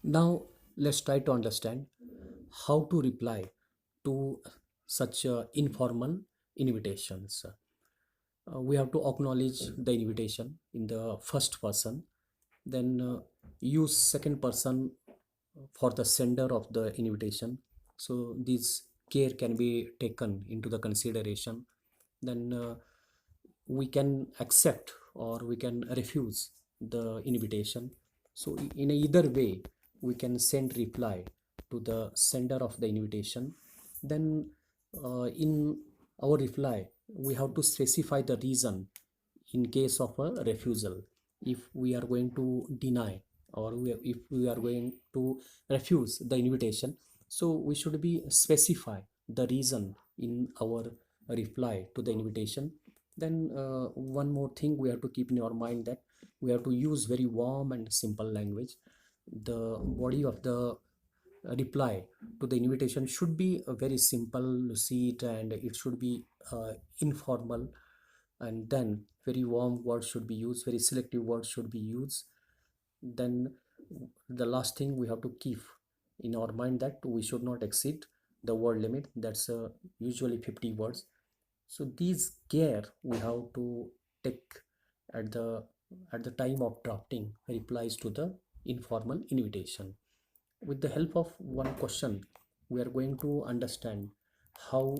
Now, let's try to understand how to reply to such informal invitations. We have to acknowledge the invitation in the first person, then use second person for the sender of the invitation. So, this care can be taken into the consideration. Then we can accept or we can refuse the invitation. So in either way we can send reply to the sender of the invitation. Then in our reply we have to specify the reason in case of a refusal. If we are going to deny or if we are going to refuse the invitation, so we should be specify the reason in our reply to the invitation. Then one more thing we have to keep in our mind, that we have to use very warm and simple language. The body of the reply to the invitation should be very simple, lucid, and it should be informal. And then very warm words should be used, very selective words should be used. Then the last thing we have to keep in our mind, that we should not exceed the word limit, that's usually 50 words. So these care we have to take at the time of drafting replies to the informal invitation. With the help of one question, we are going to understand how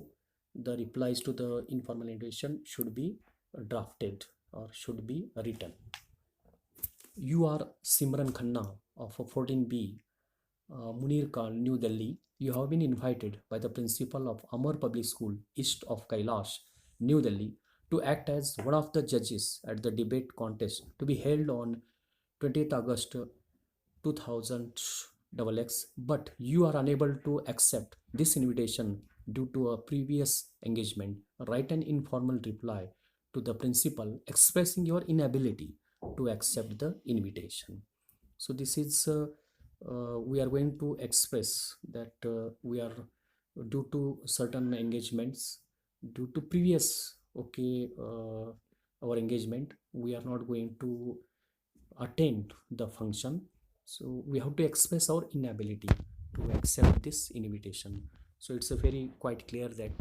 the replies to the informal invitation should be drafted or should be written. You are Simran Khanna of 14B, Munir Khan, New Delhi. You have been invited by the principal of Amar Public School, east of Kailash, New Delhi, to act as one of the judges at the debate contest to be held on 20th August 2000XX, but you are unable to accept this invitation due to a previous engagement. Write an informal reply to the principal expressing your inability to accept the invitation. So this is we are going to express that we are, due to certain engagements, due to previous our engagement, we are not going to attend the function. So we have to express our inability to accept this invitation. So it's a very quite clear that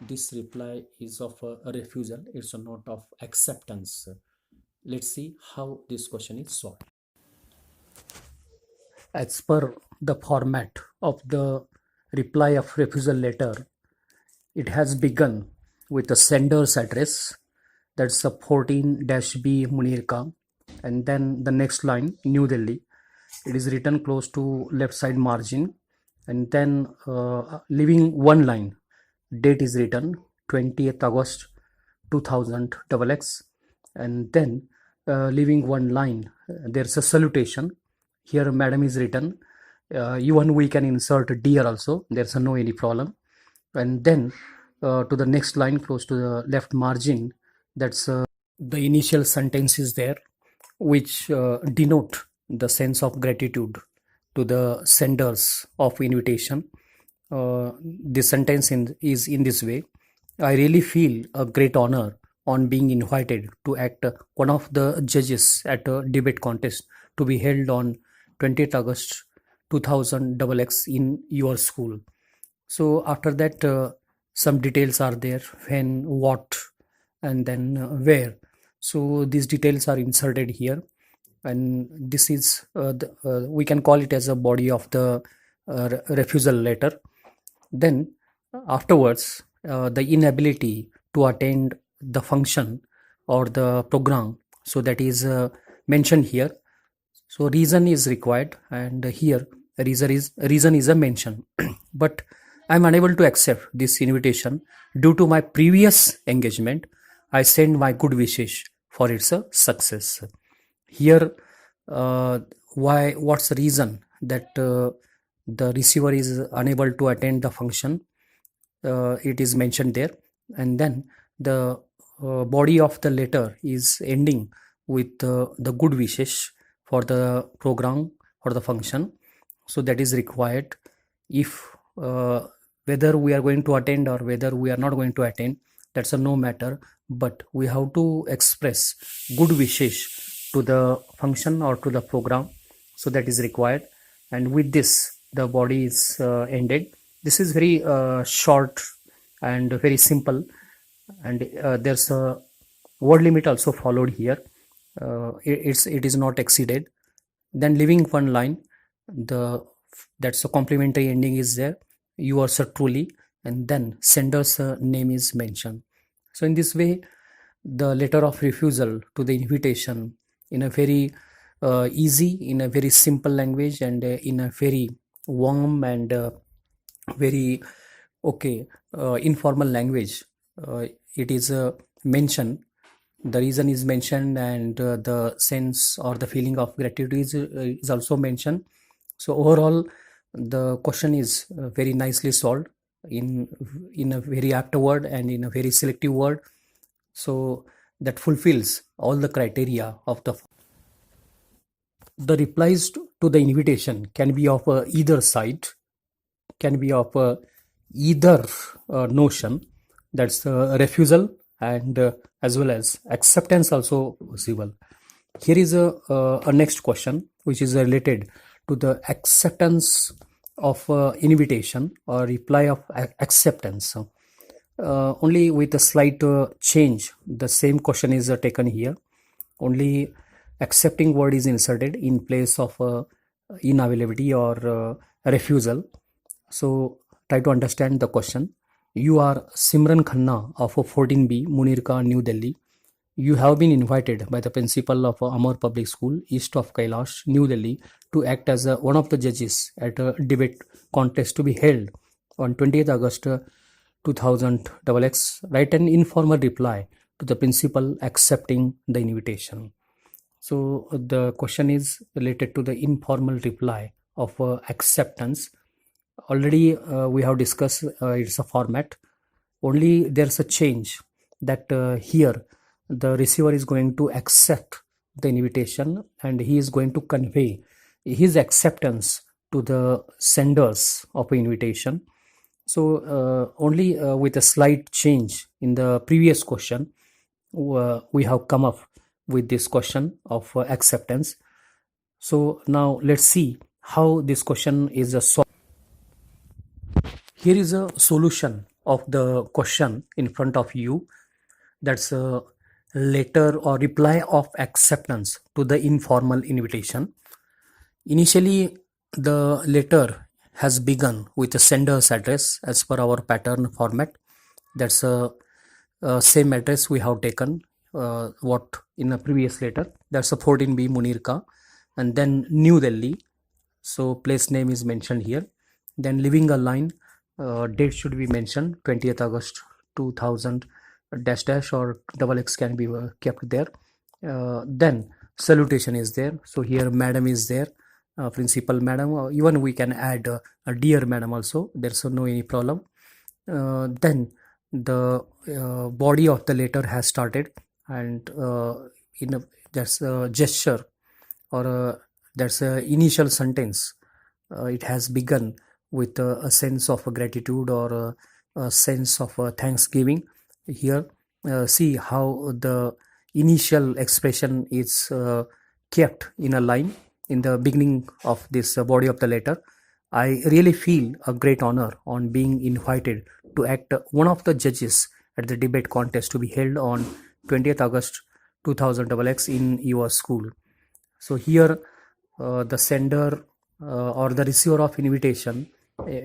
this reply is of a refusal, it's a note of acceptance. Let's see how this question is solved. As per the format of the reply of refusal letter, it has begun with the sender's address, that's a 14-B Munir Khan, and then the next line, New Delhi. It is written close to left side margin, and then leaving one line, date is written 20th August 2000 XX, and then leaving one line, there's a salutation. Here madam is written, even we can insert dear also, there's no any problem. And then to the next line close to the left margin, that's the initial sentence is there, which denote the sense of gratitude to the senders of invitation. This sentence is in this way: I really feel a great honor on being invited to act one of the judges at a debate contest to be held on 20th August 2000 XX in your school. So after that, some details are there: when, what, and then where. So these details are inserted here, and this is we can call it as a body of the refusal letter. Then afterwards, the inability to attend the function or the program, so that is mentioned here. So reason is required, and here reason is a mention. But I'm unable to accept this invitation due to my previous engagement. I send my good wishes for its success. Here, why? What's the reason that the receiver is unable to attend the function? It is mentioned there, and then the body of the letter is ending with the good wishes for the program or the function. So that is required. If whether we are going to attend or whether we are not going to attend, that's a no matter, but we have to express good wishes to the function or to the program, so that is required. and with this the body is ended. This is very short and very simple, and there's a word limit also followed here. It is not exceeded. Then leaving one line, the that's a complimentary ending is there, yours truly, and then sender's name is mentioned. So in this way, the letter of refusal to the invitation, in a very easy, in a very simple language, and in a very warm and very okay informal language, it is mentioned. The reason is mentioned, and the sense or the feeling of gratitude is also mentioned. So overall, the question is very nicely solved in a very apt word and in a very selective word, so that fulfills all the criteria of the replies to the invitation can be of either side, can be of either notion, that's refusal and as well as acceptance also possible. Here is a next question which is related to the acceptance of invitation or reply of acceptance. Only with a slight change, the same question is taken here. Only accepting word is inserted in place of inavailability or refusal. So try to understand the question. You are Simran Khanna of 14B, Munirka, New Delhi. You have been invited by the principal of Amar Public School, east of Kailash, New Delhi, to act as one of the judges at a debate contest to be held on 20th August 2000 XX. Write an informal reply to the principal accepting the invitation. So the question is related to the informal reply of acceptance. Already we have discussed it's a format. Only there's a change that here the receiver is going to accept the invitation and he is going to convey his acceptance to the senders of an invitation. So only with a slight change in the previous question, we have come up with this question of acceptance. So now let's see how this question is solved. Here is a solution of the question in front of you. That's a letter or reply of acceptance to the informal invitation. Initially, the letter has begun with a sender's address as per our pattern format. That's a same address we have taken what in a previous letter. That's a 14B Munirka, and then New Delhi. So place name is mentioned here. Then leaving a line, date should be mentioned 20th August 2000 dash dash or double X can be kept there. Then salutation is there. So here madam is there, principal madam. Even we can add a dear madam also. There's no any problem. Then the body of the letter has started, and in a, there's a gesture or there's a initial sentence. It has begun with a sense of gratitude or a sense of thanksgiving. Here, see how the initial expression is kept in a line in the beginning of this body of the letter. I really feel a great honor on being invited to act one of the judges at the debate contest to be held on 20th August 2000 XX in your school. So here the sender or the receiver of invitation,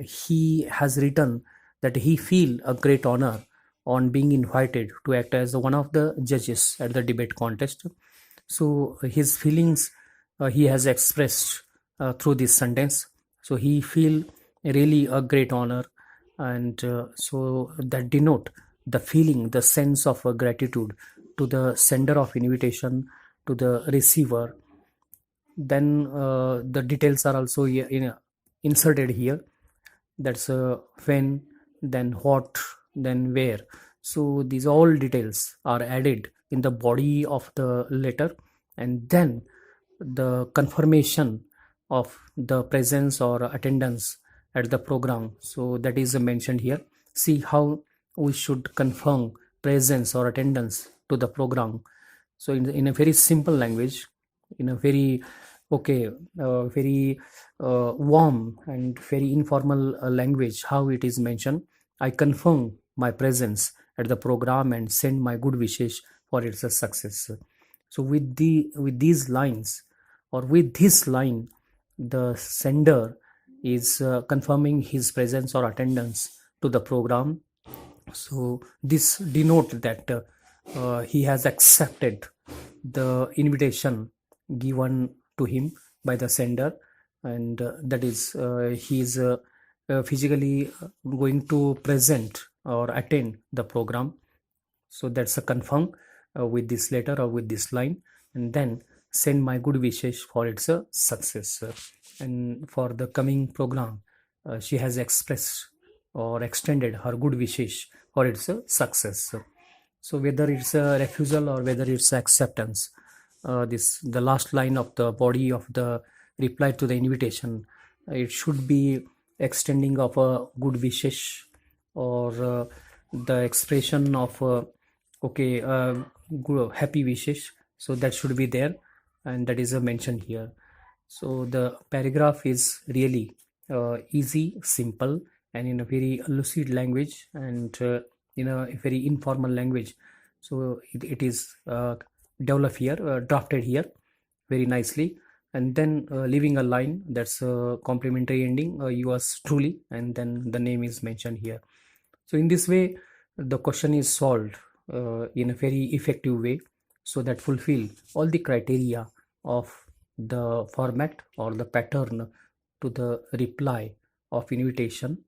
he has written that he feel a great honor on being invited to act as one of the judges at the debate contest. So his feelings he has expressed through this sentence. So he feel really a great honor, and so that denote the feeling, the sense of gratitude to the sender of invitation, to the receiver. Then the details are also inserted here. That's when, then what, then where. So these all details are added in the body of the letter, and then the confirmation of the presence or attendance at the program. So that is mentioned here. See how we should confirm presence or attendance to the program. So in a very simple language, in a very very warm and very informal language, how it is mentioned. I confirm my presence at the program and send my good wishes for its success. So with these lines, or with this line, the sender is confirming his presence or attendance to the program. So this denote that he has accepted the invitation given to him by the sender, and that is he is physically going to present or attend the program. So that's a confirm with this letter or with this line, and then send my good wishes for its success. And for the coming program, she has expressed or extended her good wishes for its success. So whether it's a refusal or whether it's acceptance, the last line of the body of the reply to the invitation, it should be extending of a good wishes, or the expression of happy wishes. So that should be there, and that is mentioned here. So the paragraph is really easy, simple, and in a very lucid language, and in a very informal language. So it is developed here, drafted here very nicely, and then leaving a line that's a complimentary ending, yours truly, and then the name is mentioned here. So in this way, the question is solved in a very effective way, so that fulfill all the criteria of the format or the pattern to the reply of invitation,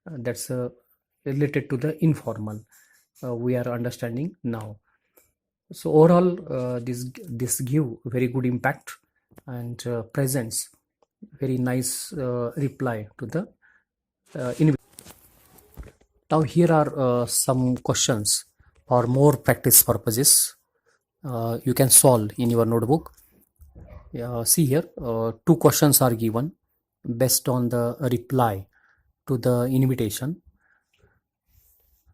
that's related to the informal, we are understanding now. So overall, this give very good impact, and presents very nice reply to the invitation. Now here are some questions for more practice purposes. You can solve in your notebook. See here, two questions are given based on the reply to the invitation.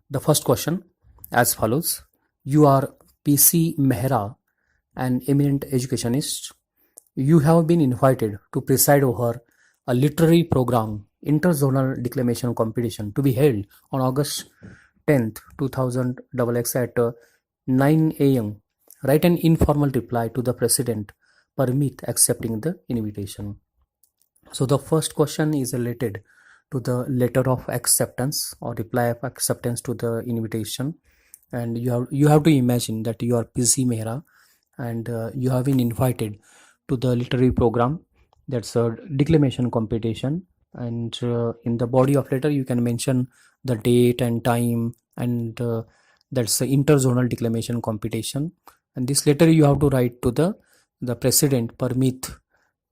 The first question as follows: you are PC Mehra, an eminent educationist. You have been invited to preside over a literary program interzonal declamation competition to be held on August 10th, 2000 at 9 a.m. Write an informal reply to the president. Permit accepting the invitation. So the first question is related to the letter of acceptance or reply of acceptance to the invitation, and you have to imagine that you are PC Mehra, and you have been invited to the literary program, that's a declamation competition, and in the body of letter you can mention the date and time, and that's the interzonal declamation competition, and this letter you have to write to the president. Permit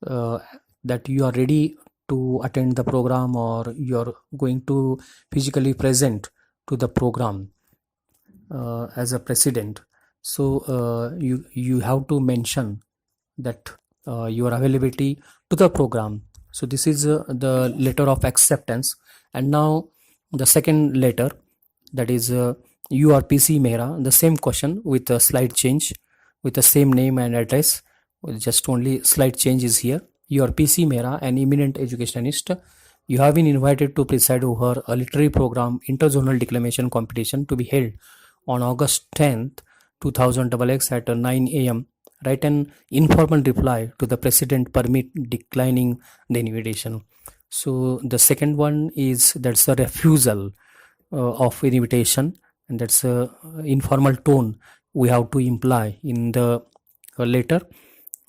that you are ready to attend the program, or you are going to physically present to the program as a president. So you have to mention that your availability to the program. So this is the letter of acceptance. And now the second letter, that is you are PC Mehra, the same question with a slight change, with the same name and address, with just only slight change is here. You are PC Mehra, an eminent educationist. You have been invited to preside over a literary program interzonal declamation competition to be held on August 10th, 2000 at 9 a.m. Write an informal reply to the president. Permit declining the invitation. So the second one is, that's a refusal of invitation, and that's a informal tone we have to imply in the letter.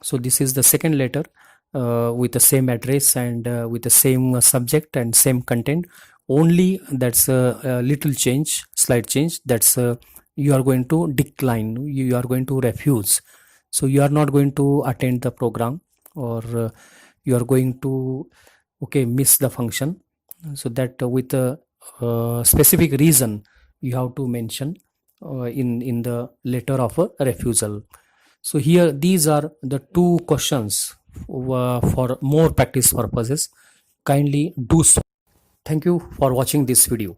So this is the second letter with the same address and with the same subject and same content, only that's a little change, slight change, that's you are going to decline, you are going to refuse. So you are not going to attend the program, or you are going to miss the function. So that with a specific reason you have to mention in the letter of a refusal. So here these are the two questions for more practice purposes. Kindly do so. Thank you for watching this video.